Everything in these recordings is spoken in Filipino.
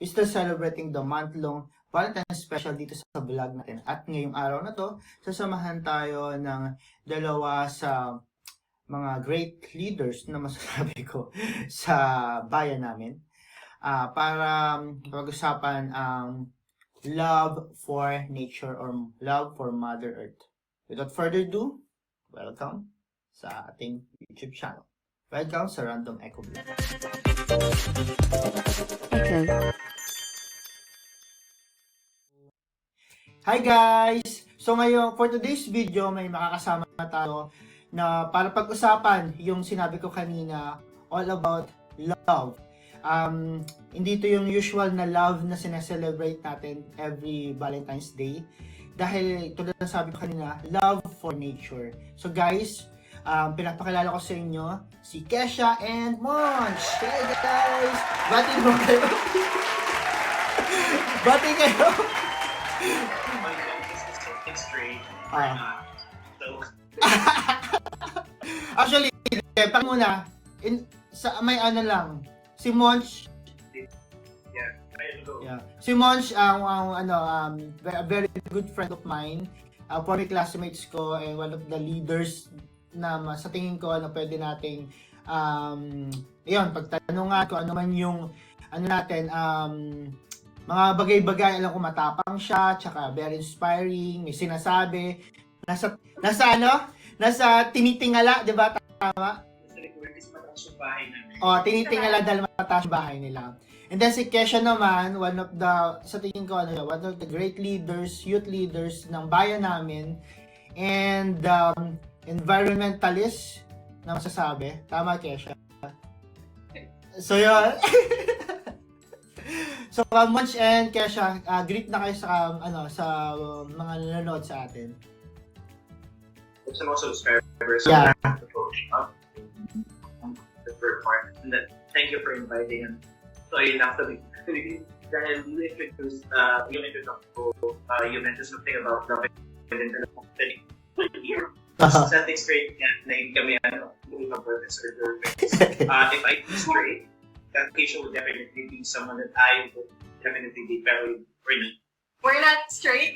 still celebrating the month-long Valentine's special dito sa vlog natin. At ngayong araw na to, sasamahan tayo ng dalawa sa mga great leaders na masasabi ko sa bayan namin para pag-usapan ang love for nature or love for Mother Earth. Without further ado, welcome sa ating YouTube channel. Welcome sa Random Echo Vlog. Hi guys! So ngayon, for today's video, may makakasama tayo na para pag-usapan yung sinabi ko kanina, all about love. Hindi to yung usual na love na sineselebrate natin every Valentine's Day. Dahil tulad ng sabi ko kanina, love for nature. So guys, pinapakilala ko sa inyo si Kesha and Monch. Hey guys! Bati mo kayo! Bati kayo! Actually, pang muna, may ano lang, si Monch. Yeah. Si Monch, a very good friend of mine, former classmates ko, and one of the leaders na sa tingin ko na pwede nating pagtanungan kung ano man yung mga bagay-bagay. Alam ko matapang siya, tsaka very inspiring, may sinasabi, nasa tinitingala, 'di ba? Tama? Tinitingala dahil mataas yung bahay nila. And then si Kesha naman, one of the great leaders, youth leaders ng bayan namin, and environmentalists na masasabi. Tama, Kesha? So, yun. So, Monch and Kesha, greet na kayo sa mga nanonood sa atin. Sa mga subscribers. Yeah. The third part. And then, thank you for inviting us. So, ayun lang. Dahil you introduced ko, you mentioned something about love and here. Something straight na kami boyfriends or girlfriends. If I be straight, that Kesha would definitely be someone that I would definitely be, pero we're not straight.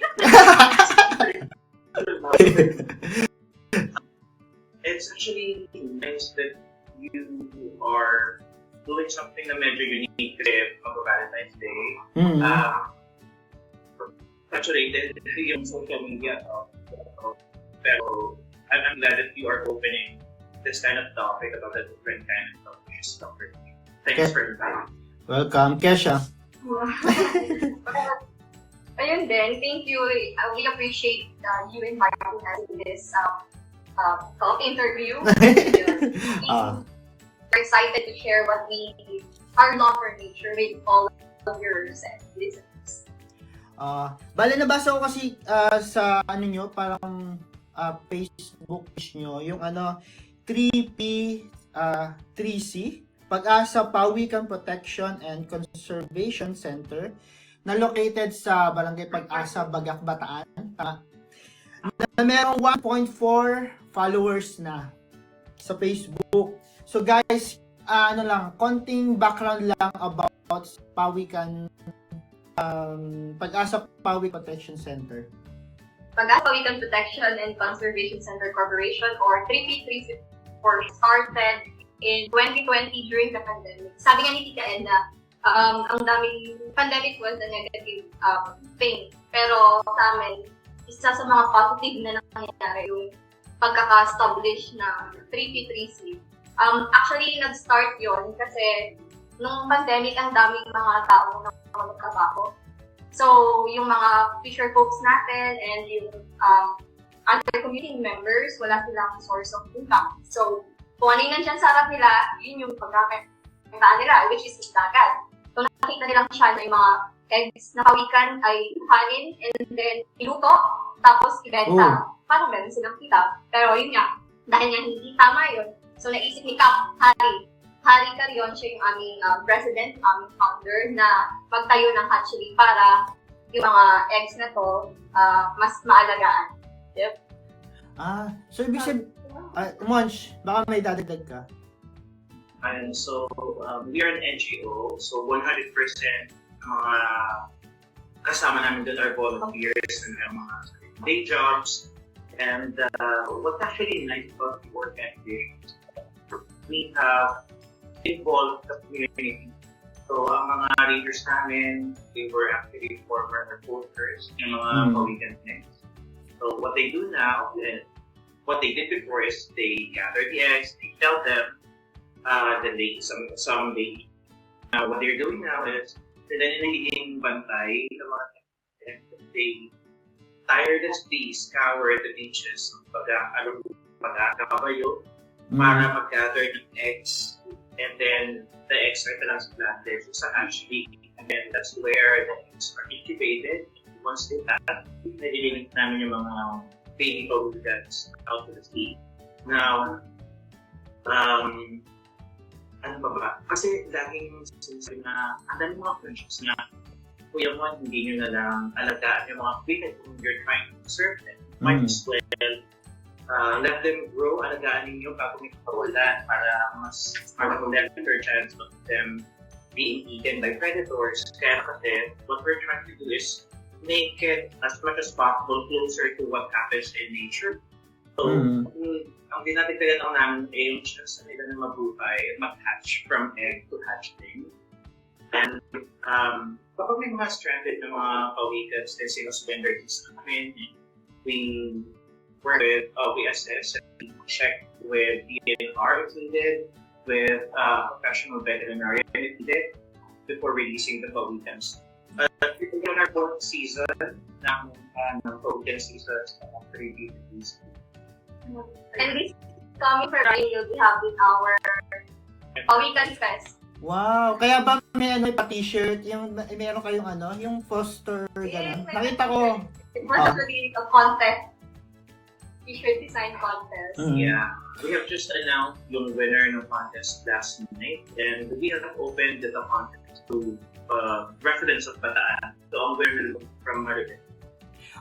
It's actually nice that you are doing something na medyo unique for Valentine's Day. Mm-hmm. Actually, yung social media, pero I'm glad that you are opening this kind of topic about a different kind of stuff. Thanks for inviting. Welcome, Kesha. Ayun din, thank you. We appreciate you inviting us in this talk interview. We're excited to share our love for nature with all of your listeners. Bale, nabasa ko kasi sa parang Facebook page nyo, yung 3P, 3C, Pag-asa Pawikan Protection and Conservation Center, na located sa Barangay Pag-asa, Bagak, Bataan. Na merong 1.4 followers na sa Facebook. So guys, konting background lang about Pawikan, Pag-asa Pawikan Protection Center. Pag-asa Pawikan Protection and Conservation Center Corporation, or 3P3C, started in 2020 during the pandemic. Sabi nga ni Tita Ed na ang daming pandemic was a negative thing. Pero sa amin, isa sa mga positive na nangyayari yung pagkaka-establish ng 3P3C. Actually, nag-start yon kasi nung pandemic, ang daming mga taong nagtrabaho. So, yung mga fisher folks natin and yung other community members, wala silang source of income. So, kung ano yung nandiyan sa harap nila, yun yung pagkakakitaan nila, which is dagat. So, nakita nilang siya na yung mga eggs na pawikan ay hanin and then iluto, tapos ibenta. Parang meron silang kita. Pero yun nga, dahil nga hindi tama yun, so naisip ni Kap, Hari Carion, siya yung aming president, aming founder, na magtayo ng hatchery para yung mga eggs na to mas maalagaan. Yep. So ibig sabihin, Monch, baka may dadagdag ka? And so, we are an NGO, so 100% mga kasama namin doon are volunteers and have mga day jobs. And what's actually nice about the organization, we have involved the community. So, ang mga readers namin, they were actually former reporters ng mga Pawikan things. So, what they do now, is, what they did before is they gather the eggs, they sell them, then they eat some they eat. What they're doing now is, sila nagiging bantay ng mga eggs. They tirelessly scour the beaches ng pagkakabayo para mag-gather ng eggs. And then, the eggs are talang sa planted sa hatchery. And then, that's where the eggs are incubated. Once they hatch, nililinis namin yung mga baby pawikans out to the sea. Now, ano ba? Kasi laging sinasabi na, ang dami mga friendships na, kuya mo, hindi nyo na lang alagaan yung mga pawikan kung you're trying to serve them. Might as well, let them grow, alagaan ninyo bago may kawalan para mas better chance of them being eaten by predators. Kaya kasi, what we're trying to do is make it as much as possible closer to what happens in nature. So, ang dinadagdagan lang namin ay yung chance nila na mabuhay, mag-hatch from egg to hatchling. And kapag may mga stranded na mga pawikans, then sinuspender this namin. We work with, we assess and check with DNR if needed, with professional veterinarian if needed, before releasing the pawikans. Yung our fourth season ng Pawikan seasons of 3 BTs. And this coming Friday, you'll be having our Pawikan Fest. Wow! Kaya ba may pa-t-shirt? Yung, meron kayong yung poster, gano'n? Nakita ko. It was actually a contest. T-shirt design contest. Yeah. We have just announced yung winner ng contest last night. And we have opened the contest to residents of Bataan. So, ang winner from Maribel.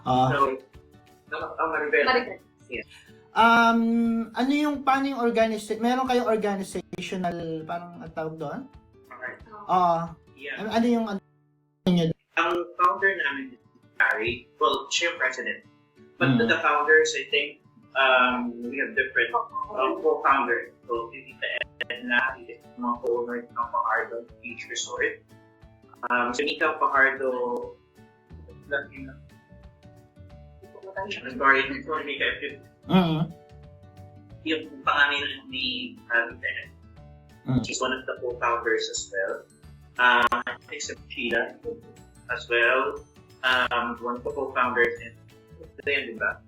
Maribel. Yeah. Ano yung, paano yung organization? Meron kayong organizational, parang ang tawag doon? Yeah. Ano yung, Ang founder namin is Harry. Well, siya yung president. But the founders, I think, we have different co-founders. So, Tita Edna, mga co-owners ng Pajardo Beach Resort. Si Mika Pajardo, yung pangalan ni Pawikan. She's one of the co-founders as well. I think Sila as well. One of the co-founders and diba?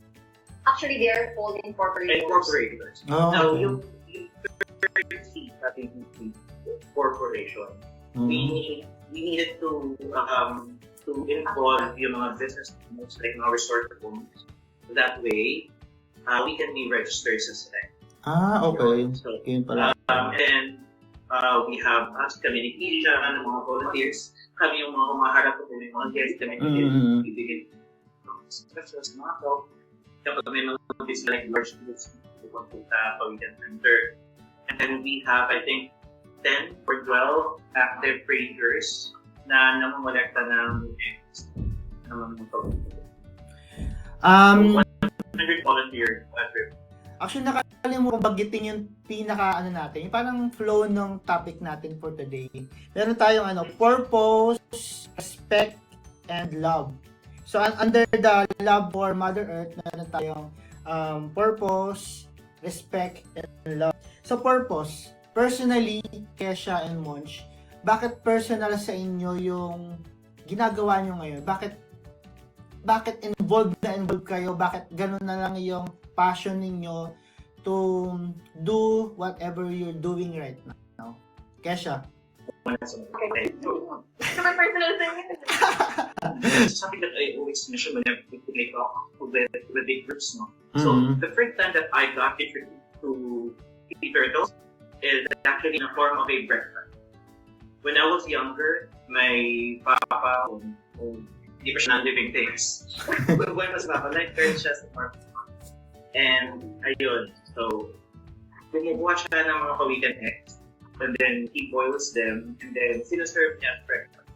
Actually, they are full incorporators. Now, yung third seat natin corporation, we needed to involve yung mga business owners like mga resort homes. That way, we can be registered sa SEC. Okay. So, yun pala. and we have us communication ng mga volunteers. Kami yung mga humaharap ko yung mga guests kami bibigyan specials mga to. Kapag may mga business like large groups pupunta Pawikan Center. And then we have, I think, 10 or 12 active breeders na namumulekta ng eggs ng mga Pawikan. 100 volunteers. Actually, nakalimutan bagitin yung pinaka natin, yung parang flow ng topic natin for today. Meron tayong purpose, respect, and love. So, under the love for Mother Earth, meron tayong purpose, respect, and love. So, purpose. Personally, Kesha and Monch, bakit personal sa inyo yung ginagawa nyo ngayon? Bakit involved kayo? Bakit ganun na lang yung passion ninyo to do whatever you're doing right now? Kesha? Okay. Something that I always mention whenever we talk with big groups, no? So, the first time that I got introduced to turtles is actually in the form of a breakfast. When I was younger, my papa, hindi pa siya non-living things. When was papa, like, turns siya sa farm. And, ayun, so, kumukuha siya ng mga Pawikan eggs, and then he boils them, and then sinaserve niya at breakfast.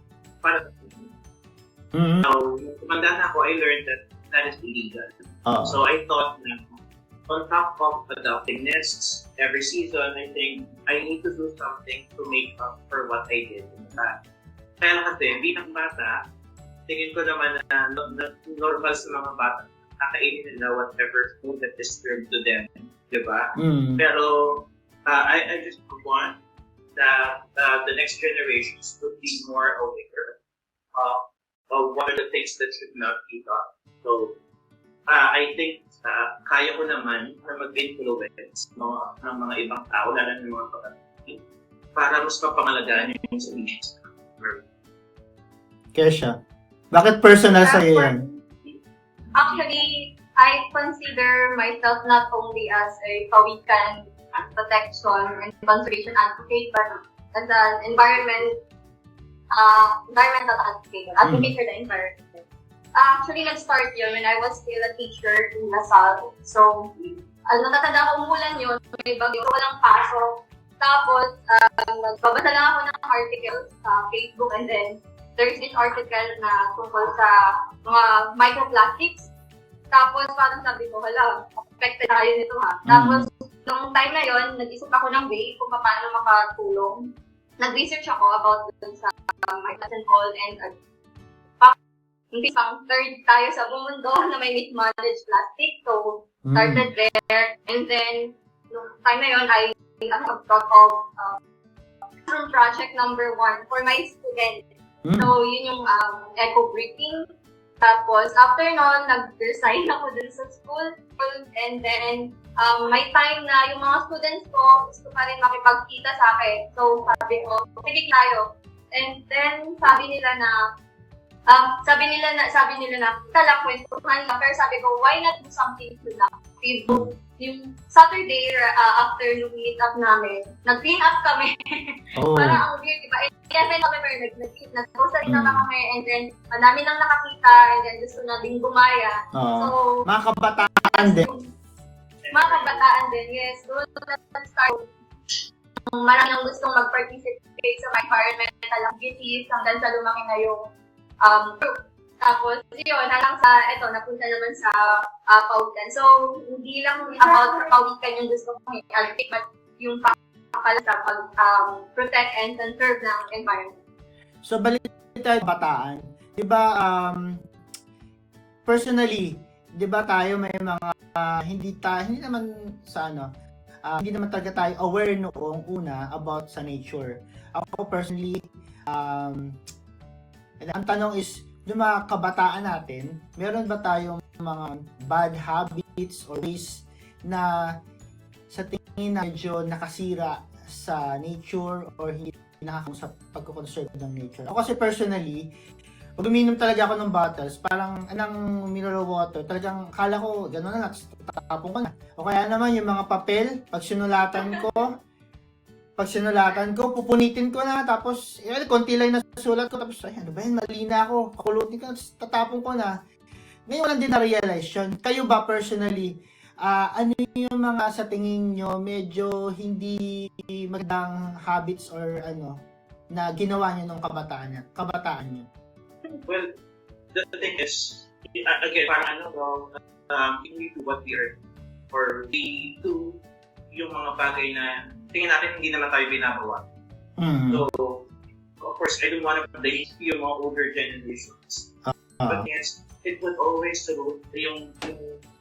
para Mm-hmm. So, nung tumanda na ako, I learned that that is illegal. So I thought na on top of adopting nests every season, I think I need to do something to make up for what I did in the past. Kaya kasi, bilang bata, tingin ko naman na normal sa mga bata, kakainin nila whatever food that is served to them, di ba? Pero I just want that the next generations would be more aware of what are the things that should not be done. So, I think kaya ko naman na mag-influence ng mga ibang tao, lalo ng mga kapatid, para mas mapangalagaan yung species. Kesha, bakit personal sa'yo yan? Actually, I consider myself not only as a Pawikan protection and conservation advocate, but as an environmental advocate for the environment. Actually, nag-start yun when I was still a teacher in Lasal. So, natatanda ko umulan yun, may bagyo, walang pasok. Tapos, nagbabasa lang ako ng articles sa Facebook, and then there's this article na tungkol sa mga microplastics. Tapos, parang sabi ko, hala, affected tayo nito ha. Tapos, nung time na yon, nag-isip ako ng way kung paano makatulong. Nag-research ako about dun sa microplastics and all, and pang third tayo sa buong mundo na may mismanaged plastic. So, started there. And then, nung time na yun, I thought of project number 1 for my students. So, yun yung eco-briefing. Tapos, after nun, nag-resign ako dun sa school. And then, may time na yung mga students ko gusto pa rin makipagkita sa akin. So, sabi ko, sige tayo. And then, sabi nila na, talang kwentuhan lang. Pero sabi ko, why not do something productive? Yung Saturday, after yung meet up namin, nag-clean up kami. Parang ang weird, diba? 11 November, nag-posta rin naman kami, and then, madami nang nakakita, and then gusto na din gumaya. So, mga kabataan din. Mga kabataan din, yes. Doon na-start. Marami nang gustong mag-participate sa environmental activities hanggang sa lumaki na yung group. Tapos, yun, hanggang sa, napunta naman sa Pawikan. So, hindi lang about Pawikan yung gusto kong i-advocate, but yung pala sa pag-protect and conserve ng environment. So, balik tayo sa Bataan. Diba, personally, diba tayo may mga, hindi naman sa hindi naman talaga tayo aware noong una about sa nature. Ako personally, ang tanong is, yung mga kabataan natin, meron ba tayong mga bad habits or ways na sa tingin na medyo nakasira sa nature or hindi nakakong sa pagkukonserve ng nature? Ako kasi personally, pag uminom talaga ako ng bottles, parang anong mineral water, talagang kala ko, gano'n na, tapong ko na. O kaya naman yung mga papel, pag sinulatan ko, pupunitin ko na, tapos, konti lang nasulat ko, tapos, ay, ano ba yun, mali na ako, pakulutin ko, tatapon ko na. Ngayon, lang din na-realize yun. Kayo ba, personally, ano yung mga sa tingin nyo, medyo hindi magandang habits or na ginawa nyo nung kabataan nyo? Well, the thing is, again, parang we do what we are, or we do yung mga bagay na tingin natin hindi naman tayo binabawa. So, of course, I don't want to blame yung mga older generations. But yes, it would always, yung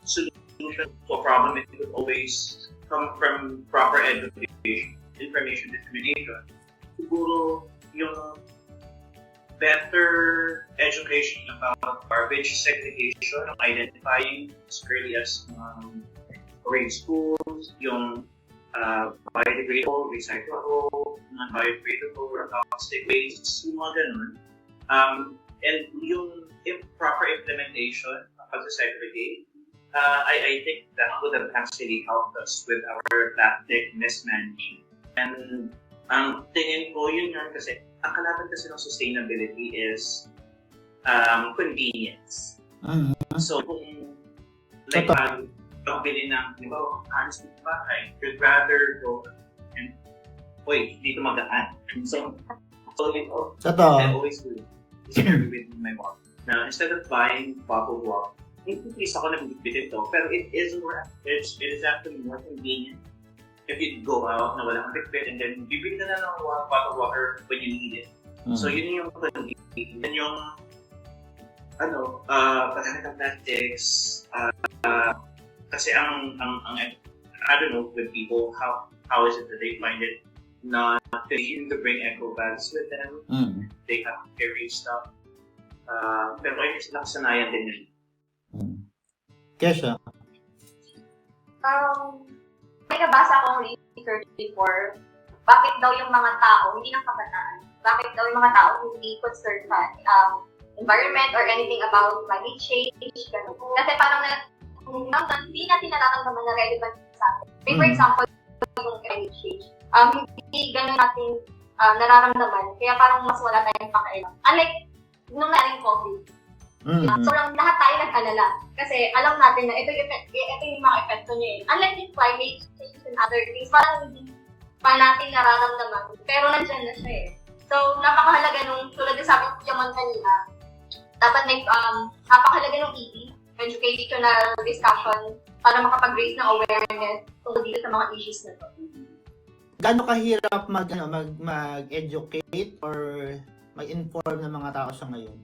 solution to a problem, it would always come from proper education, information dissemination. Siguro, yung better education about garbage segregation, identifying as early as grade schools, yung biodegradable, recyclable, non-biodegradable, or toxic waste, yung mga ganun. And yung proper implementation of pag-segregate, I think that would have actually helped us with our plastic mismanagement. And ang tingin ko yun nga kasi, ang kalaban kasi ng sustainability is convenience. So kung like pagbili ng, di ba, honest ng bahay, you'd rather go and, dito magaan. So I always do. scenario with my mom. Na instead of buying bottled water, please ako na bibit ito, pero it is actually more convenient if you go out na walang bitbit and then bibili ka na ng bottled water when you need it. So yun yung convenience. Yun yung paggamit ng plastics, kasi ang I don't know with people how is it that they find it not convenient to bring eco bags with them. They have to carry stuff. Pero ay nakasanayan din yun. Kesha? May nabasa akong research before, bakit daw yung mga tao, hindi ng kabataan, bakit daw yung mga tao hindi concerned sa environment or anything about climate change, gano'n. Kasi parang hindi natin nararamdaman na relevant sa atin. For example, yung climate change, hindi gano'n natin nararamdaman, kaya parang mas wala tayong pakialam. Unlike nung naring COVID, so lang lahat tayo nag-alala. Kasi alam natin na ito yung mga epekto niya. Unlike with climate change and other things, parang hindi pa natin nararamdaman. Pero nandyan na siya eh. So, napakahalaga nung, tulad yung sabi ko naman kanina, dapat may napakahalaga nung educational discussion para makapag-raise ng awareness tungkol dito sa mga issues na to. Gaano kahirap mag-educate or mag-inform ng mga tao sa ngayon?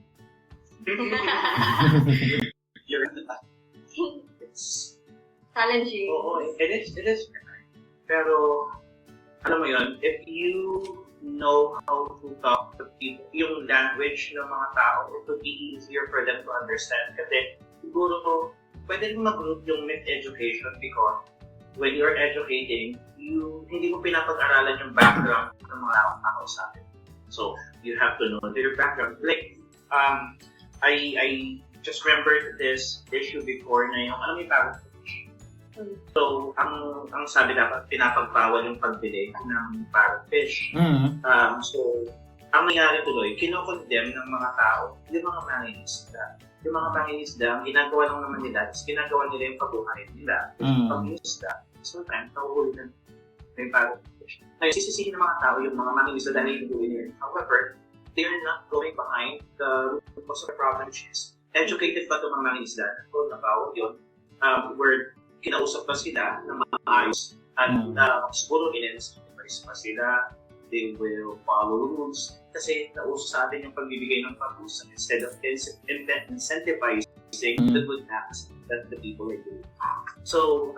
It's challenging. Oo, it is. Pero, alam mo yun, if you know how to talk to people, yung language ng mga tao, it would be easier for them to understand. Kasi, siguro, pwede rin mag-group yung myth-education because when you're educating, hindi mo pinapag-aralan yung background ng mga tao sa atin. So, you have to know their background. Like, I just remembered this issue before na yung, yung parang fish. So, ang sabi dapat, pinapagbawal yung pagbili ng parang fish. So, ang nangyari tuloy, kinokondemn ng mga tao, yung mga mangingisda. Yung mga mangingisda, ang ginagawa lang naman nila, is ginagawa nila yung pagbuhayin nila. Yung pangingisda, sometimes, nahuhuli na yung parang fish. Ngayon, sisisihin ng mga tao yung mga mangingisda dahil yung gawin nila. However, they're not going behind the most of the problem is educated pa itong mga mangingisda kung about yun, where kinausap pa sila ng mga ayos at siguro in-incentivize pa sila, they will follow rules kasi nauso sa atin yung pagbibigay ng parusa instead of incentivizing the good acts that the people are doing. So,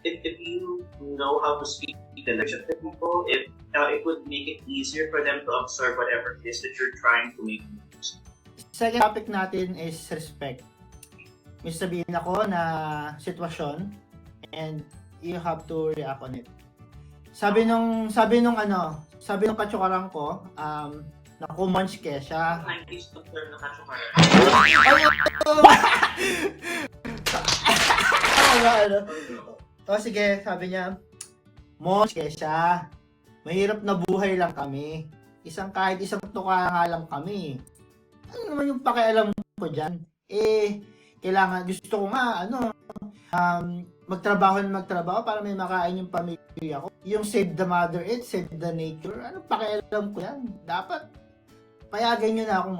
if you know how to speak the language of the people, it would make it easier for them to observe whatever it is that you're trying to make. Second topic natin is respect. May sabihin ako na sitwasyon and you have to react on it. Sabi nung katsukaran ko, naku-munch Kesha. 90s to term na katsukaran. Sige, sabi niya, munch Kesha, mahirap na buhay lang kami. Kahit isang tuka nga lang kami. Ano naman yung pakialam ko dyan? Kailangan, gusto ko nga, magtrabaho para may makain yung pamilya ko. Yung save the mother earth, save the nature, pakialam ko yan. Dapat, payagan nyo na akong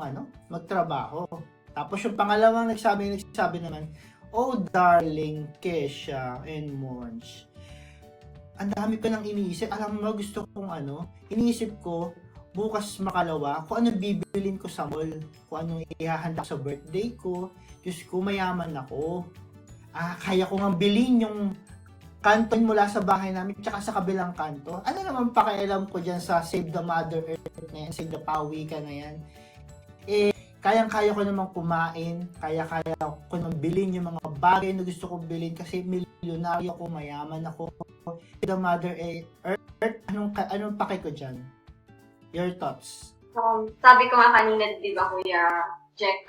magtrabaho. Tapos yung pangalawang nagsabi naman, oh darling Kesha and Monch, ang dami ko nang iniisip. Alam mo, gusto kong iniisip ko, bukas makalawa, kung ano bibilin ko sa mall, kung ano ihahanda sa birthday ko. Diyos ko, mayaman ako. Kaya ko nga bilhin yung kanto mula sa bahay namin tsaka sa kabilang kanto. Ano naman pakialam ko dyan sa Save the Mother Earth na yan, Save the Pawikan na yan. Kayang-kaya ko namang kumain, kaya-kaya ko namang bilhin yung mga bagay na gusto kong bilhin kasi milyonaryo ako, mayaman ako. Save the Mother Earth, anong paki ko dyan? Your thoughts? Sabi ko nga kanina, di ba Kuya Jack,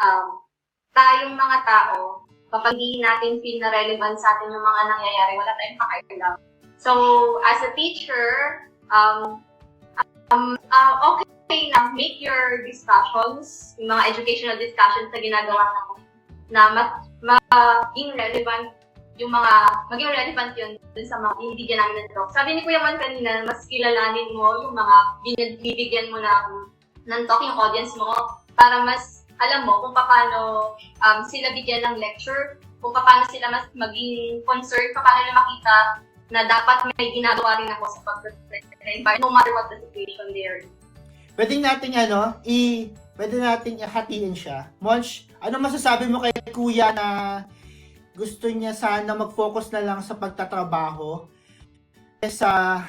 tayong mga tao, kapag hindi natin feel na relevant sa atin yung mga nangyayari, wala tayong pakialam. So, as a teacher, okay na make your discussions, yung mga educational discussions na ginagawa natin, na maging relevant maging relevant yun sa mga binibigyan namin ng talk. Sabi ni Kuya Man kanina, mas kilalanin mo yung mga binibigyan mo ng talk, yung audience mo, para mas alam mo kung paano sila bigyan ng lecture, kung paano sila mas maging concerned, paano nila makita na dapat may ginagawa rin ako sa pagprotekta ng environment, no matter what the situation there. Pwede nating hatiin siya. Monch, ano masasabi mo kay Kuya na gusto niya sana mag-focus na lang sa pagtatrabaho sa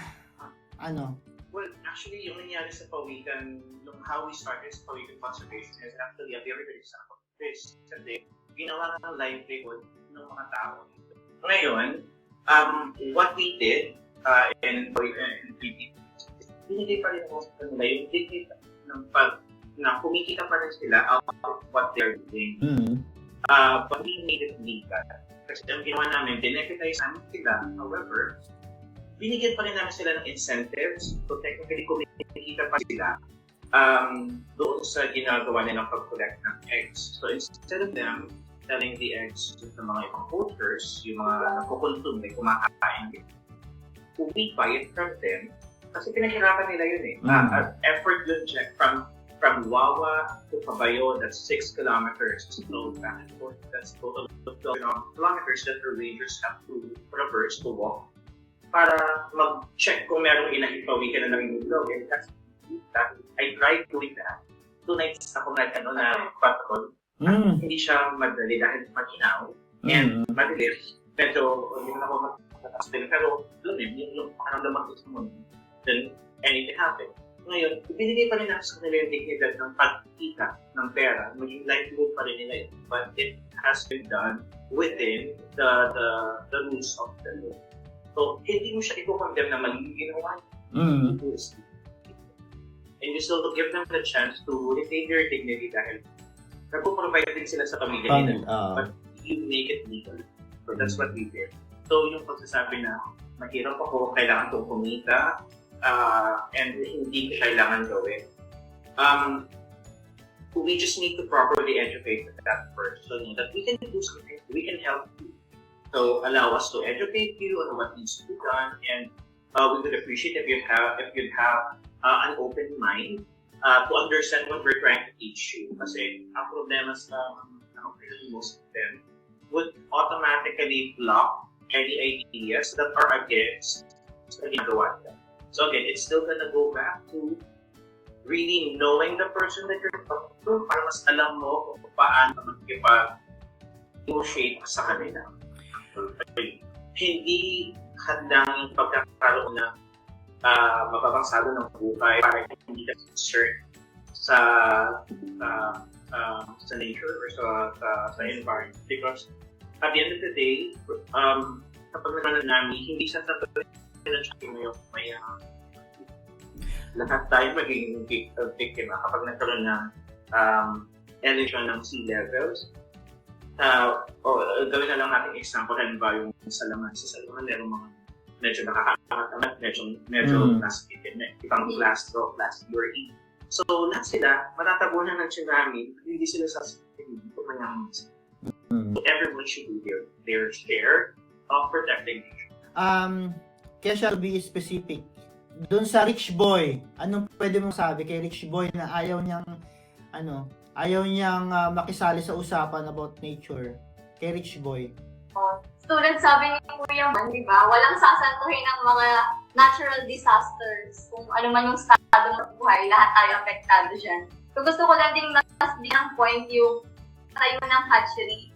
Well, actually, yung nangyari sa Pawikan, how we started sa Pawikan Conservation is actually a very good example of this. Kasi ginawa ng livelihood ng mga tao. Ngayon, what we did in Pawikan, binigay pa rin ako sa kanila yung dignity na kumikita pa rin sila out of what they're doing. But we made it legal. Kasi ang ginawa namin, benefitize namin sila. However, binigyan pa rin namin sila ng incentives. So technically, kumikita pa sila doon sa ginagawa nilang pag-collect ng eggs. So instead of them selling the eggs to mga ibang poachers, yung mga nakukonsume, may kumakain din, we buy it from them. Kasi pinaghirapan nila yun eh. Effort yun check from Wawa to Cabayo, that's 6 kilometers. So back and forth, that's total of 12 kilometers that the rangers have to traverse, to walk, para mag-check kung merong inahipawikan na nangingilaw. And that's that. I tried doing that. 2 nights ako na patrol. Hindi siya madali dahil maginaw and madilim. Medyo, hindi na ako matatas din. Pero, yung pakiramdaman ko sa mundo, then anything happened. Ngayon, ibinigay pa rin natin sa kanila yung dignidad ng pagkita ng pera. Maging livelihood pa rin nila yun. But it has been done within the rules of the law. So, hindi mo siya i-condemn na mali yung ginawa. And you still give them the chance to retain their dignity dahil nagpo-provide din sila sa pamilya nila. But you make it legal. So, that's what we did. So, yung pagsasabi na mahirap ako, kailangan itong kumita, and hindi ko kailangan gawin. We just need to properly educate that person that we can do something, we can help you. So allow us to educate you on what needs to be done, and we would appreciate if you'd have an open mind to understand what we're trying to teach you. Kasi ang problema sa most of them would automatically block any ideas that are against the ginagawa nila. So again, it's still gonna go back to really knowing the person that you're talking to para mas alam mo kung paano mag-negotiate sa kanila. Hindi handang yung pagkakaroon ng mababang salo ng buhay para hindi ka concerned sa nature or sa environment. Because at the end of the day, kapag nagkaroon namin, hindi siya sa may lahat tayo magiging victim kapag nagkaroon ng elevation ng sea levels. Gawin na lang natin example, halimbawa yung salaman. Sa salaman, meron mga medyo nakakaangat, medyo plastic, ibang plastic, urine. So, lahat sila, matatabunan ng tsunami, hindi sila sasabihin, hindi ko mayaman. So, everyone should do their share of protecting nature. Kaya siya to be specific. Doon sa rich boy, anong pwede mong sabi kay rich boy na ayaw niyang makisali sa usapan about nature? Kay rich boy. Student, sabi ni Kuya Man, di ba? Walang sasantuhin ng mga natural disasters. Kung ano man yung estado ng buhay, lahat tayo apektado dyan. So gusto ko lang din mas bilang point yung tayo ng hatchery.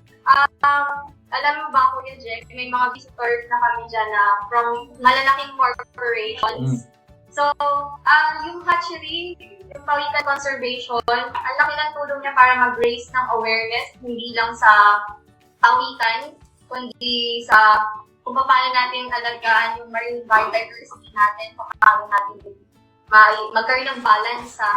Alam mo ba, Kuya Jack, may mga visitors na kami dyan na from malalaking corporations. So, yung hatchery, yung Pawikan Conservation, ang laki ng tulong niya para mag-raise ng awareness, hindi lang sa Pawikan, kundi sa kung paano natin alagaan yung marine biodiversity natin, kung paano natin magkaroon ng balance sa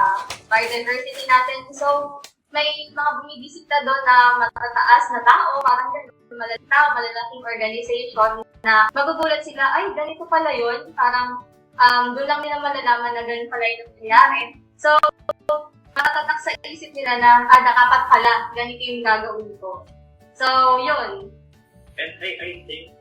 biodiversity natin. So, may mga bumibisita doon na matataas na tao, parang malalaking organization na magugulat sila, ay, ganito pala yun. Parang doon lang nila malalaman na ganun pala yung nangyayari. So, matatak sa isip nila na, dapat pala, ganito yung gagawin ko. So, yun. And I think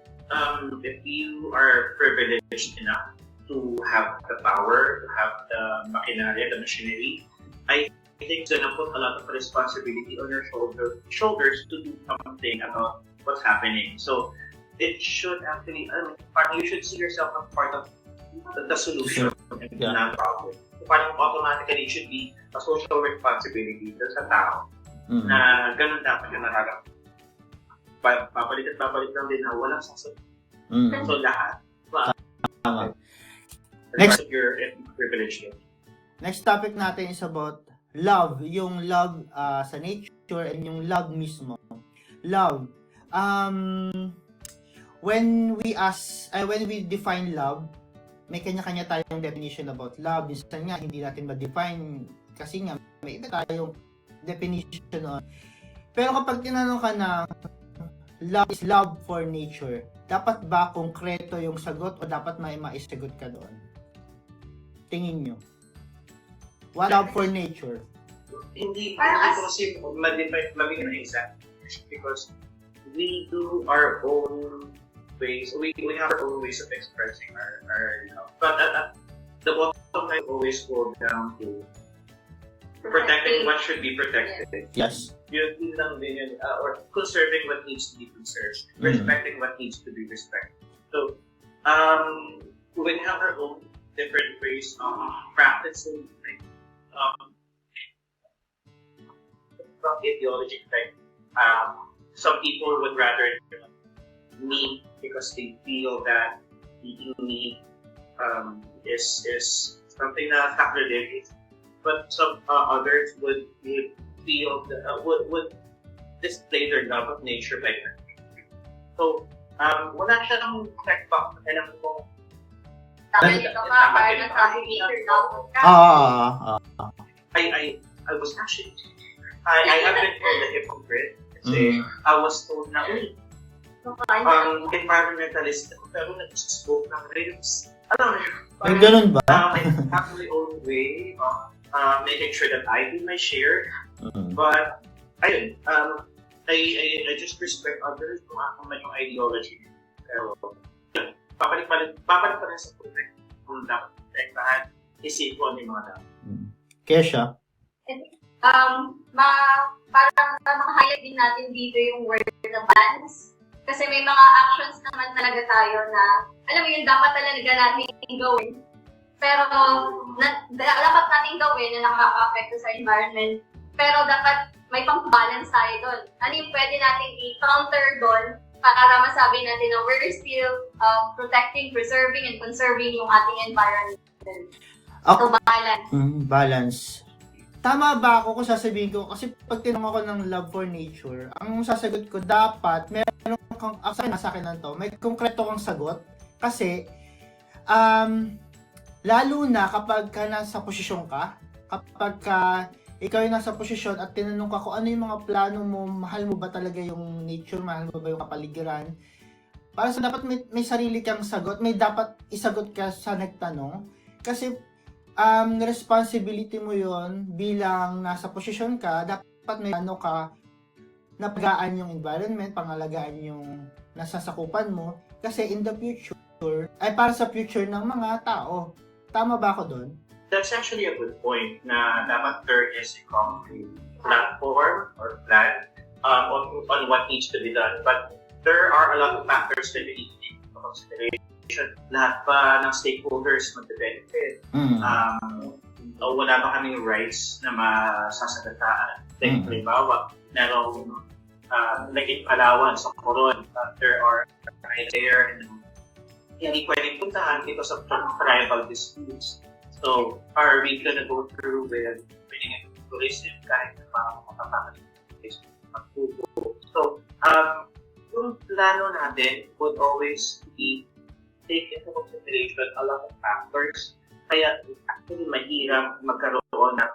if you are privileged enough to have the power, to have the machinery, the machinery, I think it's gonna put a lot of responsibility on your shoulders to do something about what's happening. So it should actually, parang you should see yourself as part of the solution and not the problem. So parang automatically it should be a social responsibility sa tao na ganun dapat yung nararamdaman. Papalit lang din na walang sasagot. So lahat. Next, of your privilege. Next topic natin is about love. Yung love sa nature and yung love mismo. Love. When we define love, may kanya-kanya tayong definition about love. Minsan nga, hindi natin ma-define kasi nga, may iba tayong definition on. Pero kapag tinanong ka na love is love for nature, dapat ba konkreto yung sagot o dapat may maisagot ka doon? Tingin nyo. What love for nature? Hindi ko kasi mabigyan ng exact because we do our own ways. We have our own ways of expressing our love. But the bottom line always goes down to protecting what should be protected. Yes. Yun lang din yun. Or conserving what needs to be conserved. Respecting what needs to be respected. So, we have our own different ways of practicing from ideology. Like, some people would rather meat because they feel that eating meat is something that's sacrilegious. But some others would feel that would display their love of nature by that. So, wala siyang checkbox na kailangan ko. Tama dito ka, para nasabi nature love ka. I was actually, I have been called a hypocrite kasi I was told na, environmentalist ako, pero nag-spoke ng ribs. Alam mo, Ay, ganun ba? I have my own way of making sure that I do my share. But, ayun, I just respect others kung ako man yung ideology. Pero, papalit pa rin sa protect. Kung dapat protektahan, isip ko yung mga dapat. Kesha? Parang maka-highlight din natin dito yung word na balance. Kasi may mga actions naman talaga tayo na, alam mo yun, dapat talaga natin gawin. Pero dapat natin gawin na nakaka-apekto sa environment. Pero dapat may pang-balance tayo doon. Ano yung pwede natin i-counter doon para masabi natin na we're still protecting, preserving, and conserving yung ating environment. So, balance. Balance. Tama ba ako kung sasabihin ko? Kasi pag tinanong ako ng love for nature, ang sasagot ko, dapat meron kang, sa akin na to, may konkreto kang sagot. Kasi, lalo na kapag ka nasa posisyon ka, kapag ka ikaw yung nasa posisyon at tinanong ka kung ano yung mga plano mo, mahal mo ba talaga yung nature, mahal mo ba yung kapaligiran, para sa dapat may sarili kang sagot, may dapat isagot ka sa nagtanong. Kasi, responsibility mo yon bilang nasa posisyon ka, dapat may ano ka, napagaan yung environment, pangalagaan yung nasasakupan mo, kasi in the future, ay para sa future ng mga tao. Tama ba ako doon? That's actually a good point na dapat there is a concrete platform or plan on what needs to be done. But there are a lot of factors that we need to take into consideration. Lahat pa ng stakeholders mag-benefit. Wala ba kaming rights na masasagataan? Like, halimbawa, merong naging allowance sa koron. There are there and hindi pwedeng puntahan because of tribal disputes. So, are we gonna go through with bringing in tourism kahit na makapapakali magtubo? So, yung plano natin would always be take into consideration a lot of factors. Kaya actually mahirap magkaroon ng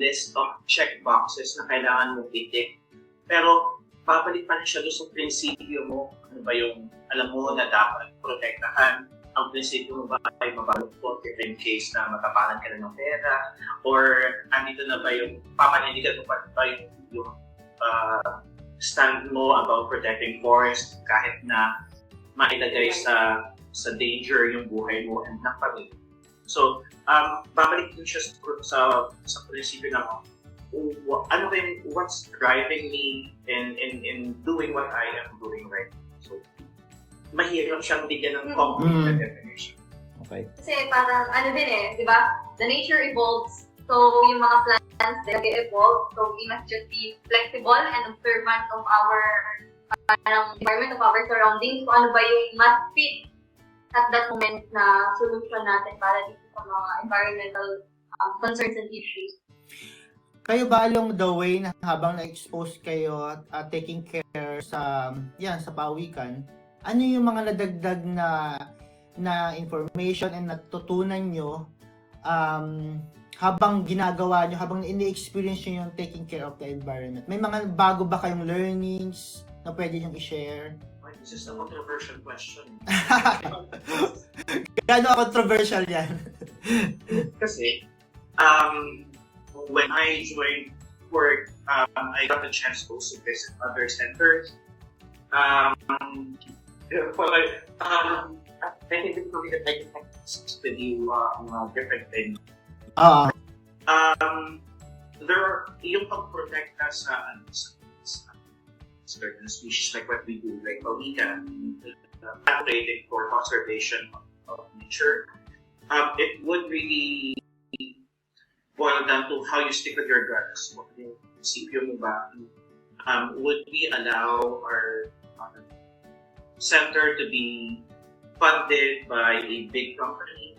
list of checkboxes na kailangan mo i-tick. Pero, babalik pa rin siya doon sa prinsipyo mo. Ano ba yung alam mo na dapat protektahan? Ang prinsipyo mo ba ay mabaluktot in case na matapalan ka na ng pera? Or andito na ba yung pamanindigan mo ba yung stand mo about protecting forest kahit na mailagay sa danger yung buhay mo and ng pamilya? So, babalik din siya sa prinsipyo ng what's driving me in doing what I am doing right now. So, mahirap siyang bigyan ng complete na definition. Okay. Kasi parang, di ba? The nature evolves. So, yung mga plants, they evolve. So, we must just be flexible and observant of our environment, of our surroundings. Kung ano ba yung must fit at that moment na solution natin para dito sa mga environmental concerns and issues. Kayo ba along the way na habang na-expose kayo at taking care sa Pawikan, ano yung mga nadagdag na information and natutunan nyo habang ginagawa nyo, habang ini-experience nyo yung taking care of the environment? May mga bago ba kayong learnings na pwede nyo i-share? This is a controversial question. Gaano controversial yan? Kasi, when I joined work, I got a chance to also visit other centers. I think it's something that I can discuss with you different things. There are yung pagprotekta sa certain species like what we do, like Pawikan, advocating for conservation of nature. It would really boil down to how you stick with your guns. Sipyo mo ba? Would we allow our center to be funded by a big company?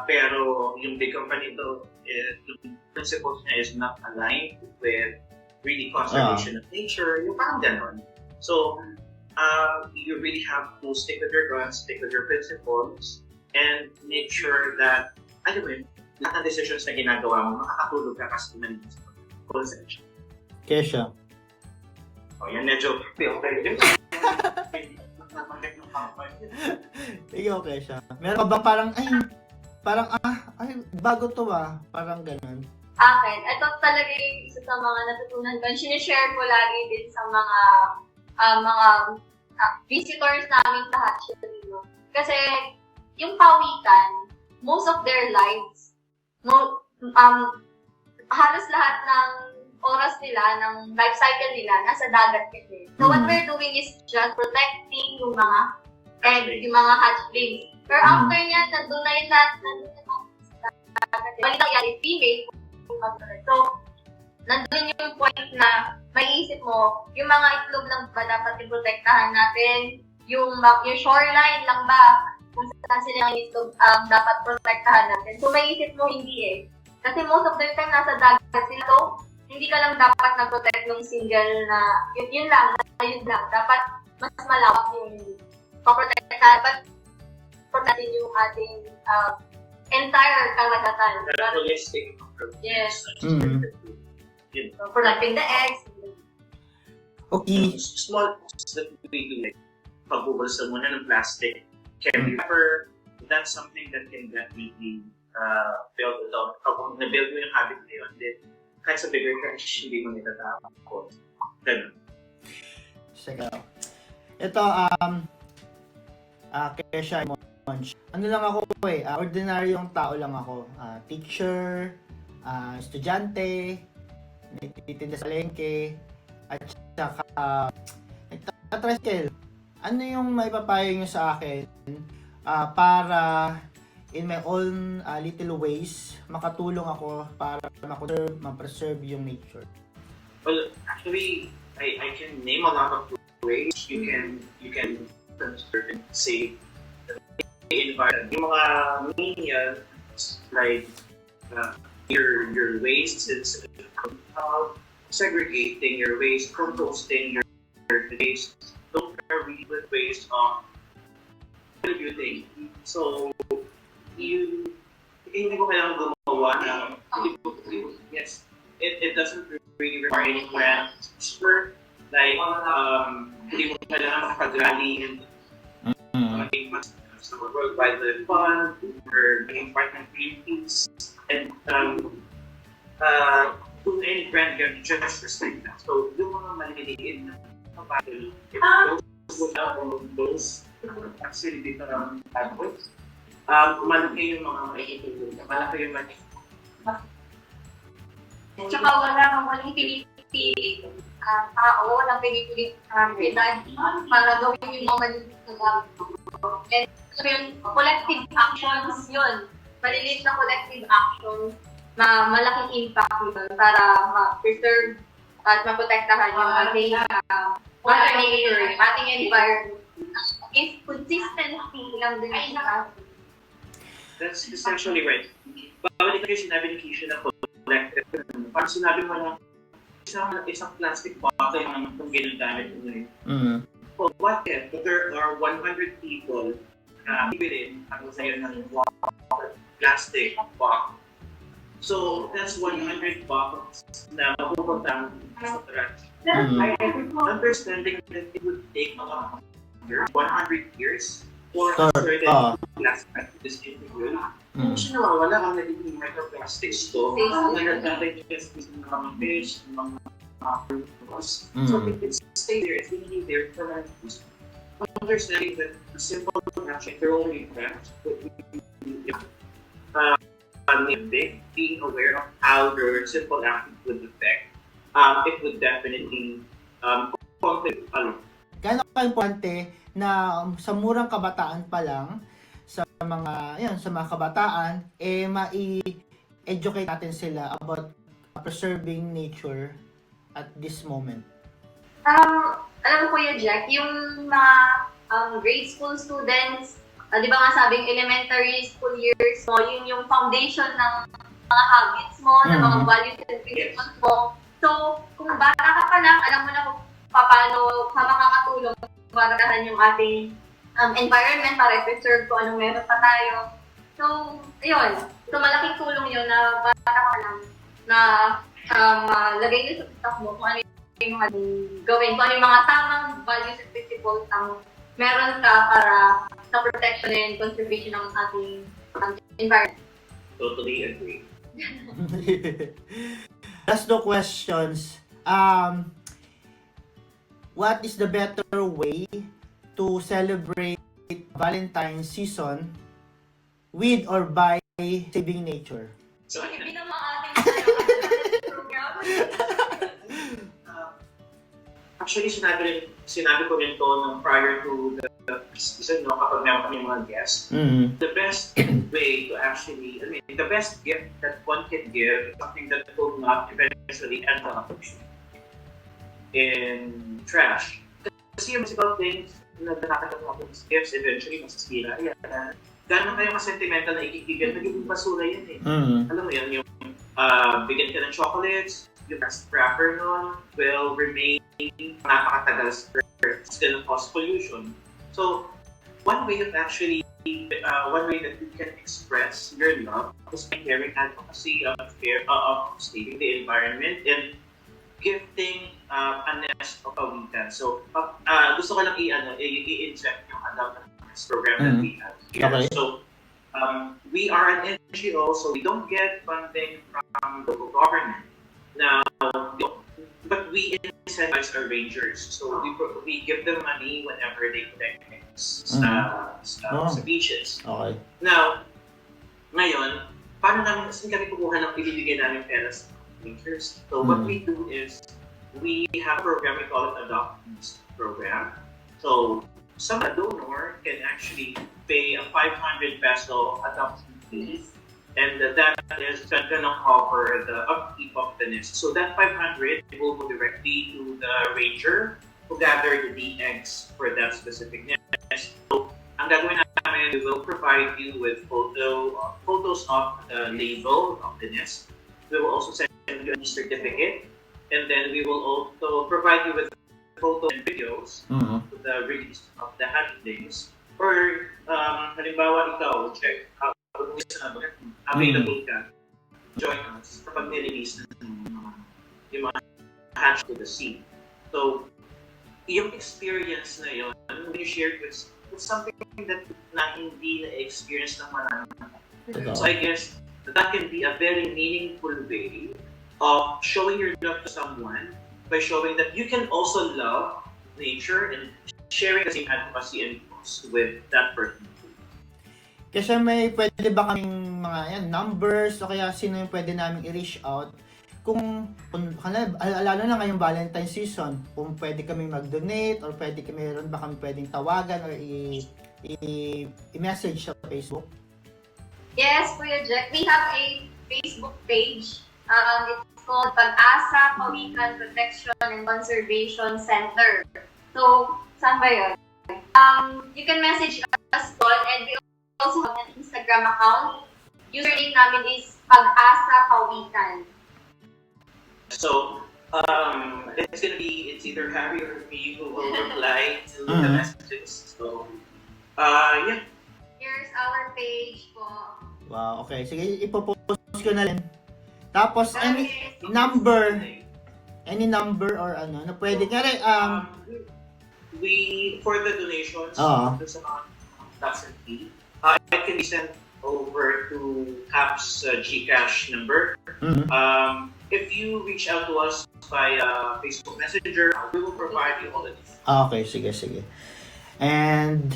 Pero yung big company ito, yung principles niya is not aligned with really conservation of nature, yung parang ganon. So, you really have to stick with your guns, stick with your principles, and make sure that, alam mo yun, lahat ng decisions na ginagawa mo, makakatulog ka kasi malinis sa conservation. Kesha. Yan medyo okay. Ikaw, Kesha. Meron ka bang parang, bago to parang ganun. Akin, ito talaga yung isa sa mga natutunan ko. Sinishare ko lagi din sa mga visitors namin lahat. Kasi yung Pawikan, most of their lives, halos lahat ng oras nila, ng life cycle nila, nasa dagat kasi. So what we're doing is just protecting yung mga eggs, yung mga hatchlings. Pero after niya, nandun na yung dagat. Balita yan, female. So, nandun yung point na maiisip mo, yung mga itlog lang ba dapat iprotektahan natin? Yung shoreline lang ba kung saan sila yung itlog dapat protektahan natin? So, maiisip mo hindi Kasi most of the time nasa dagat sila. So, hindi ka lang dapat na-protect yung single na, yun lang. Dapat mas malawak yung paprotektahan. Dapat protectin yung ating entire kalikasan. Holistic approach. Yes. So, protecting the eggs. Okay. Small things that we do, like pagbubulsa muna ng plastic, carry wrapper, that's something that can definitely build it up. Kapag na-build mo yung habit na yun, then kahit sa bigger crash, hindi mo nitatapos. Ganun. Sige. Ito, Kesha, ano lang ako ordinaryong tao lang ako. Teacher, estudyante, nagtitinda sa palengke, at saka nagtatricycle. Ano yung may papayo nyo sa akin para in my own little ways makatulong ako para ma-preserve yung nature? Well, actually, I can name a lot of ways you can conserve and save the environment. Yung mga means like your waste is segregating your waste, composting your waste, don't really with waste on contributing. So hindi ko kailangan gumawa ng yes, it doesn't really require any plans for like hindi mo kailangan makapag-rally and so World Wildlife Fund or being part ng Greenpeace and do any brand gestures like that. So yung mga maliliit na kapatid, if those would help those actually dito ng advoice, malaki yung mga maitutulong. Malaki yung Tsaka walang pinipili tao, walang pinipili edad para gawin yung mga maliliit na gamit. And so yun, collective actions yun. Maliliit na collective actions na malaking impact yun para ma-preserve at maprotektahan yung ating mother nature, ating environment. Is consistency lang din siya. That's essentially right. Babalik ko yung sinabi ni Keisha na collective. Parang sinabi mo na isang plastic bottle ang ginagamit mo ngayon. Well, what if there are 100 people na bibilin ang sa'yo ng plastic bottle? So, that's 100 bottles na mapupuntang sa trash. Understanding that it would take about 100 years for a certain plastic to disintegrate. Kung siya nawawala ang nagiging microplastics to, nag-digest ng mga fish, ng mga fruits. So if it stays there, it's really there for our use. Understanding that a simple action, throwing trash, being aware of how their simple action would affect, it would definitely contribute a lot. Gano'n ka-importante na sa murang kabataan pa lang, sa mga kabataan, mai-educate natin sila about preserving nature at this moment. Alam mo Kuya Jack, yung mga grade school students, di ba nga sabing elementary school years mo, yun yung foundation ng mga habits mo, ng mga values and principles mo. So, kung bata ka pa lang, alam mo na kung paano makakatulong para yung ating environment para i-preserve kung anong meron pa tayo. So, ayun. So, malaking tulong yun na bata ka lang na lagay nyo sa utak mo kung ano yung gawin, kung ano yung mga tamang values and principles ang meron ka para sa protection and conservation ng ating environment. Totally agree. Last two questions. What is the better way to celebrate Valentine's season with or by saving nature? So, Hindi naman ating program. actually, sinabi ko rin to nung prior to the season, no, kapag meron kami mga guests. The best way to actually, the best gift that one can give is something that will not eventually end up in trash. Kasi yung about things na nakakatawa ko ng gifts, eventually masisira. Gano'n kayo ka-sentimental na ikikigan, nagiging basura yan eh. Alam mo yan, yung bigyan ka ng chocolates, yung plastic wrapper nun will remain napakatagal sa earth. It's gonna cause pollution. So, one way that you can express your love is by caring advocacy of saving the environment and gifting a nest of Pawikan. So, gusto ko lang i-inject yung adult program that we have here. Okay. So, we are an NGO, so we don't get funding from the local government. Now, but we incentivize our rangers. So, we give them money whenever they collect things sa beaches. Okay. Now, ngayon, paano namin kami kukuha ng ibibigay namin pera sa rangers? So, what we do is, we have a program, we call it Adoptees Program. So, some donor can actually pay a 500 peso adoption fee, and that is going to cover the upkeep of the nest. So that 500 will go directly to the ranger who gathered the eggs for that specific nest. So, ang gagawin namin, we will provide you with photos of the label of the nest. We will also send you a certificate, and then we will also provide you with photos and videos of the release of the hatchlings. Or, halimbawa ikaw, check, available ka, join us kapag nirelease na yung mga hatch to the sea. So, yung experience na yun, when you share it, it's something that na hindi na-experience ng marami. So, I guess that can be a very meaningful way of showing your love to someone by showing that you can also love nature and sharing the same advocacy and cause with that person. Kasi pwede ba kaming mga numbers o kaya sino yung pwede namin i-reach out lalo na ngayong Valentine's season, kung pwede kami mag-donate or meron ba kami pwedeng tawagan or i-message sa Facebook? Yes, Kuya Jack. We have a Facebook page. It's called Pag-asa, Pawikan, Protection, and Conservation Center. So, saan ba yun? You can message us doon, and we also have an Instagram account. Username namin is Pag-asa Pawikan. So, it's either Harry or me who will reply to the messages. So, yeah. Here's our page po. Wow, okay. Sige, ipopost ko na rin. Tapos, any number or ano, na pwede ka rin, for the donations, there's a doesn't fee. It can be sent over to CAP's GCash number. If you reach out to us via Facebook Messenger, we will provide you all the details. Okay, sige. And,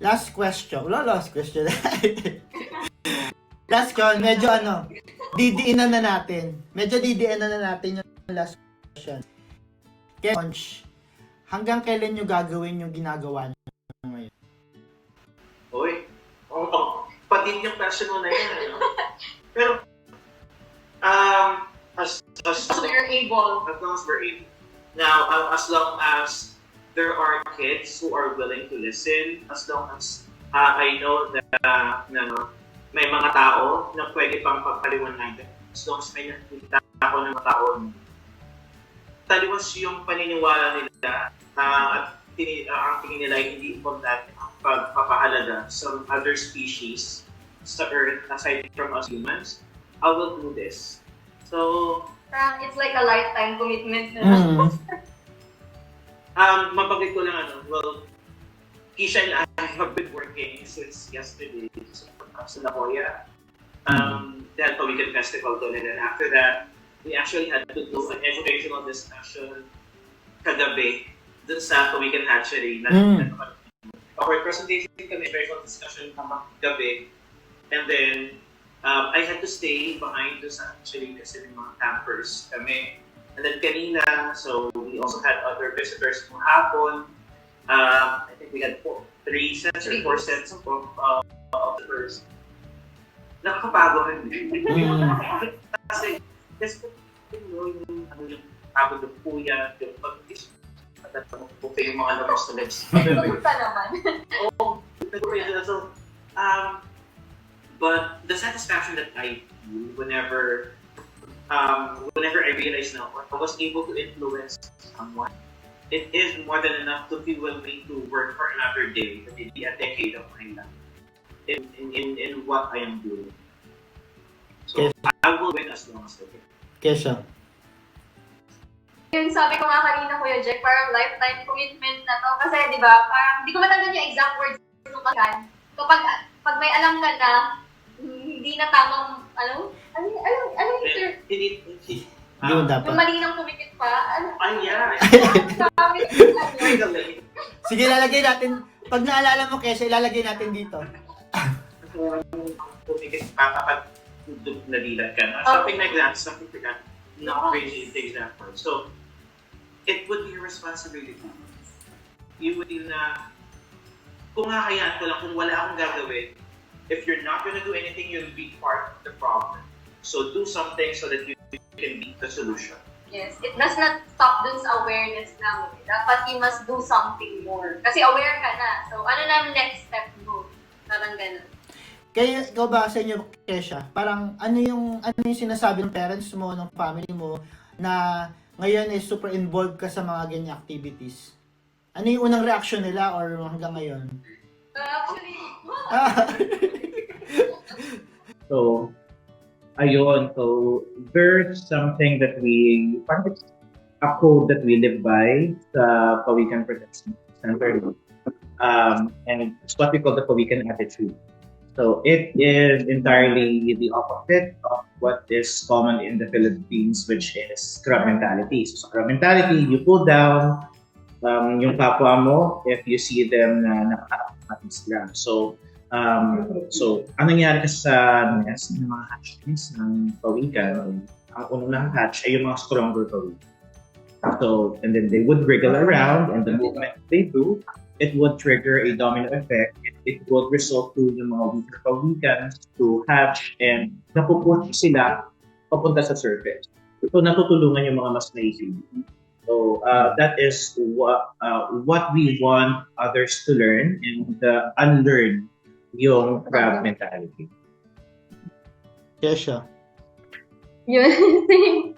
last question. Last question, medyo didiinan na natin. Yung last question. Launch, hanggang kailan nyo gagawin yung ginagawa nyo ngayon? Uy, patin yung question mo na yan. Pero, as we're able. As long as we're able. Now, as long as there are kids who are willing to listen, as long as I know that may mga tao na pwede pang pagpaliwanagan, as long as may nakikita ako ng mga tao, taliwas yung paniniwala nila at ang tingin nila ay hindi importante ang pagpapahalaga sa other species sa Earth aside from us humans, I will do this. So, it's like a lifetime commitment. Mapagay ko lang Kisha and I have been working since yesterday sa La Jolla. They had Pawikan Festival doon, and then after that, we actually had to do an educational discussion kagabi dun sa Pawikan Hatchery. Our presentation kami, educational discussion kagabi, and then I had to stay behind dun sa hatchery kasi may mga campers kami. And then kanina, so we also had other visitors ng hapon. I think we had 4 sets of visitors. Nakakapagod. Kasi, yung pagod ng puya, yung pag-is, at yung mga labas na legs. Nagpunta naman. Oo, so, but the satisfaction that I feel whenever I realized now I was able to influence someone, it is more than enough to fuel me to work for another day, maybe a decade of my life in what I am doing. So I will win as long as I can. Kesha. Yung sabi ko nga kanina, Kuya Jack, parang lifetime commitment na to. Kasi, di ba, parang, di ko matandaan yung exact words nung kakan. Pag may alam ka na, hindi na tamang, ano yung term? Hindi mo dapat. Yung mali ng kumikit pa. Yeah. Sige, ilalagay natin. Pag naalala mo, Kesha, ilalagay natin dito. Kumikit pa kapag nadilat ka na. Something like that. Not really the example. So, it would be your responsibility. You would feel na, kung kakayaan ko lang, kung wala akong gagawin, if you're not gonna do anything, you'll be part of the problem. So, do something so that you can be the solution. Yes, it does not stop dun sa awareness lang. Dapat you must do something more. Kasi aware ka na. So, ano na next step mo? Parang ganun. Kaya ikaw ba sa inyo, Kesha, parang ano yung sinasabi ng parents mo, ng family mo, na ngayon is super involved ka sa mga ganyang activities? Ano yung unang reaction nila or hanggang ngayon? Actually, So, ayun. So, there's something that parang it's a code that we live by sa Pawikan Protection Center. And it's what we call the Pawikan attitude. So it is entirely the opposite of what is common in the Philippines, which is scrub mentality. So scrub mentality, you pull down yung kapwa mo if you see them na nakakapatid sila. So So, ang nangyari kasi sa nest ng mga hatchlings ng Pawikan, ang unang hatch ay yung mga stronger Pawikan. So, and then they would wriggle around, and the movement they do, it would trigger a domino effect. It would result to yung mga weaker Pawikans to hatch and napupush sila papunta sa surface. So, natutulungan yung mga mas naisip. So, that is what we want others to learn and unlearn yung crab mentality. Yes, siya. Yun.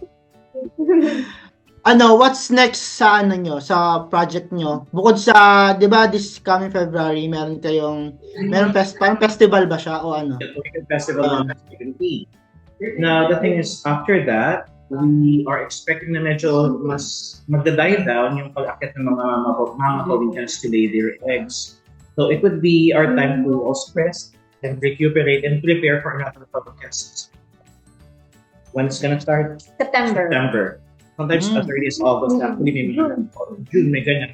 What's next sa nyo, sa project nyo? Bukod sa, di ba, this coming February, meron parang festival ba siya o ano? The Pawikan Festival on Activity. Now, the thing is, after that, we are expecting na medyo mas magda-die down yung pag-akit ng mga Pawikans to lay their eggs. So, it would be our time to also rest and recuperate and prepare for another Pawikan season. When it's gonna start? September. Sometimes as early as August, actually maybe June, may ganyan.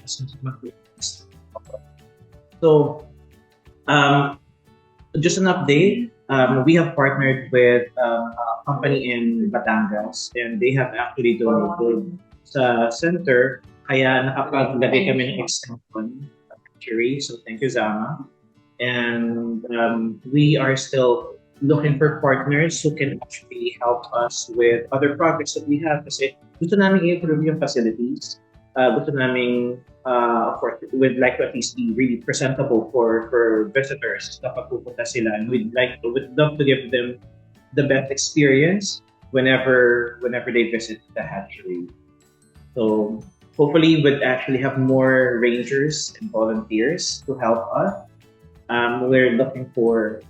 So, just an update. We have partnered with a company in Batangas, and they have actually donated sa center. Kaya nakapaglagay kami ng extension actually. So thank you, Zama. And we are still looking for partners who can actually help us with other projects that we have. Kasi gusto namin i-improve yung facilities. Gusto namin, of course, we'd like to at least be really presentable for visitors kapag pupunta sila. And we'd love to give them the best experience whenever they visit the hatchery. So hopefully we'd actually have more rangers and volunteers to help us. We're looking for,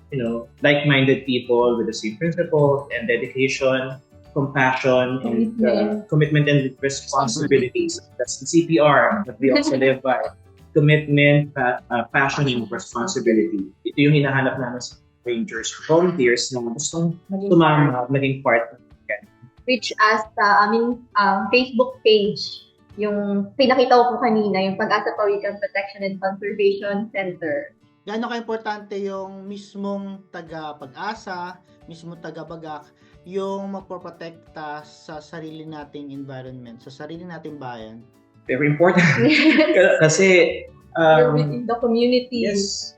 like-minded people with the same principles and dedication, compassion, and commitment and responsibilities. That's the CPR that we also live by. Commitment, passion, and responsibility. Ito yung hinahanap namin sa rangers, volunteers na gustong tumama, maging part. Reach us sa aming Facebook page. Yung pinakita ko po kanina, yung Pag-asa Pawikan Protection and Conservation Center. Gaano ka-importante yung mismong taga-pag-asa, mismong taga-bagak, yung magpoprotekta sa sarili nating environment, sa sarili nating bayan? Very important. Kasi, in the community. Yes.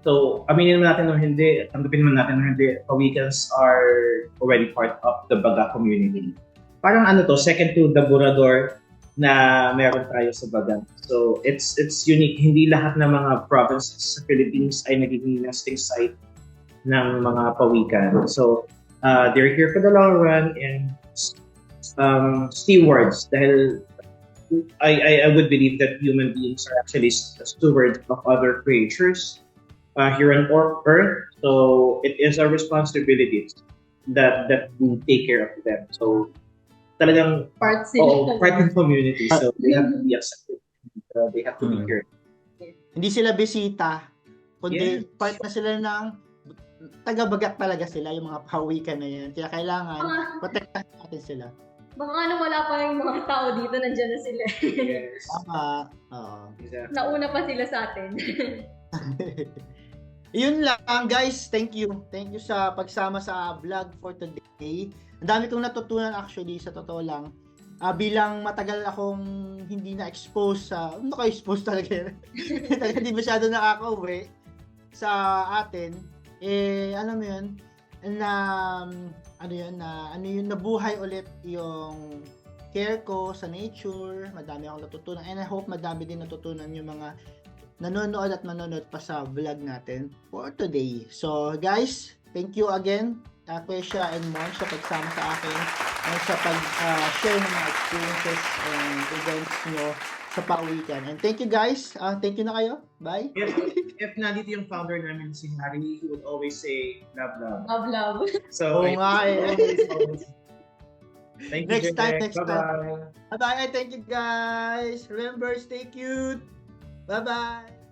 So, aminin natin o hindi, tanggapin naman natin o hindi, Pawikans are already part of the Baga community. Parang second to the Burador na meron tayo sa Baga. So, it's unique. Hindi lahat ng mga provinces sa Philippines ay nagiging nesting site ng mga Pawikan. So, they're here for the long run and stewards dahil I would believe that human beings are actually stewards of other creatures here on Earth. So, it is our responsibility that we take care of them. So, talagang Part sila. part of the community. So, they have to be accepted. They have to be cared. Hindi sila bisita, kundi Yes. part na sila ng taga-bagat talaga sila, yung mga Pawikan na yan. Kaya kailangan protektahan natin sila. Baka wala pa yung mga tao dito, nandiyan na sila. Yes. Tama. Oo. Exactly. Nauna pa sila sa atin. Yun lang, guys. Thank you. Thank you sa pagsama sa vlog for today. Ang dami kong natutunan actually, sa totoo lang. Bilang matagal akong hindi na-expose sa... Naka-expose talaga yun. Hindi masyado nakaka-uwi sa atin. Alam mo yun, nabuhay ulit yung care ko sa nature. Madami akong natutunan. And I hope madami din natutunan yung mga nanonood at manonood pa sa vlog natin for today. So, guys, thank you again, Kuya and Mon, sa pagsama sa akin and sa pag-share ng mga experiences and events nyo sa Pawikan. And thank you, guys. Thank you na kayo. Bye. If nandito yung founder namin, si Harry, he would always say, love, love. Love, love. So, Oo nga eh. Thank you, Next time, Jack. next time. Bye-bye. Thank you, guys. Remember, stay cute. Bye-bye.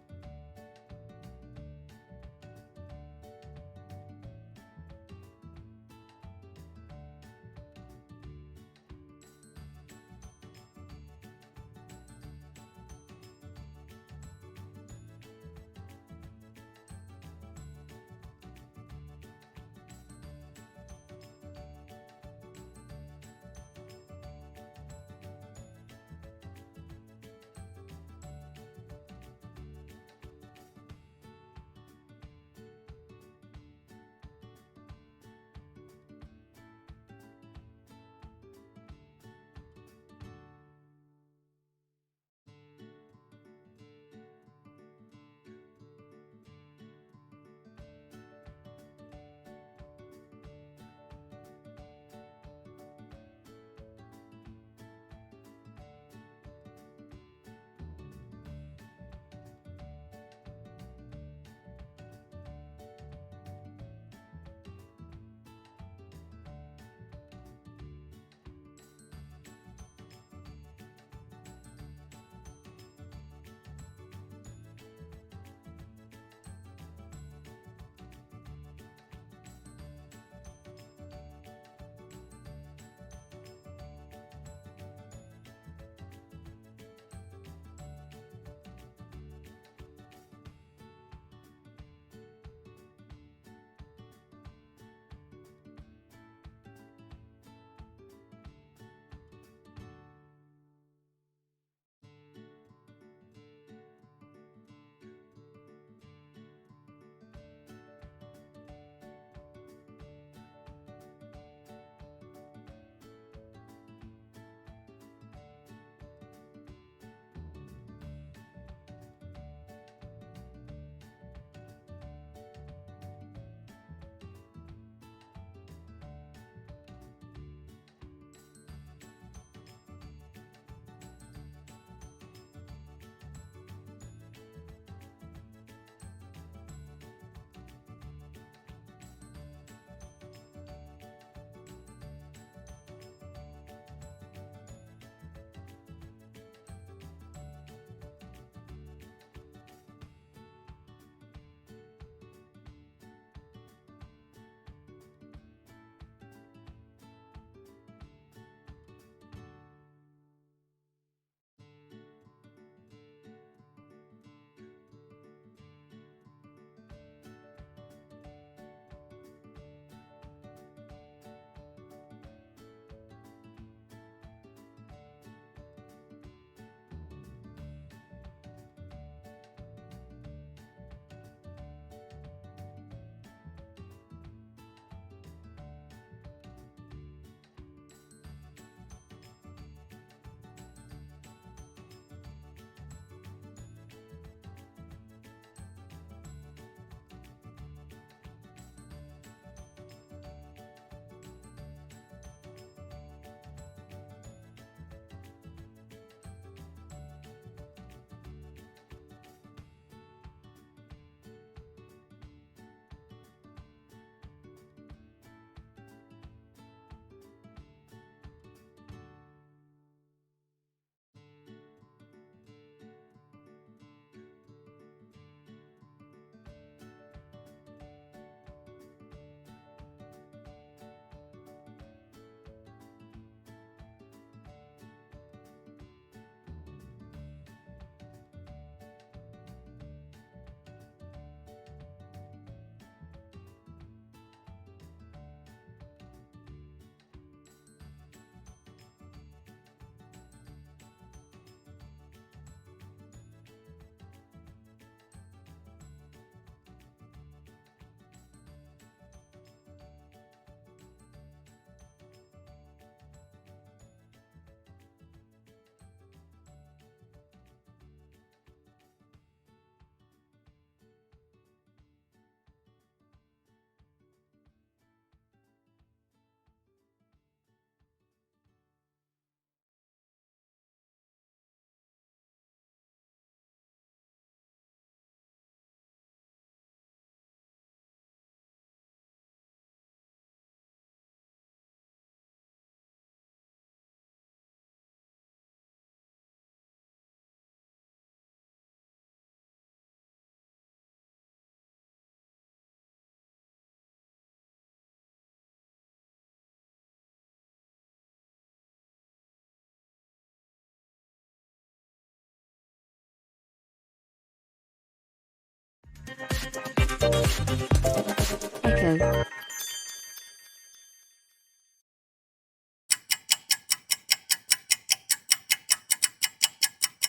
Pawikan.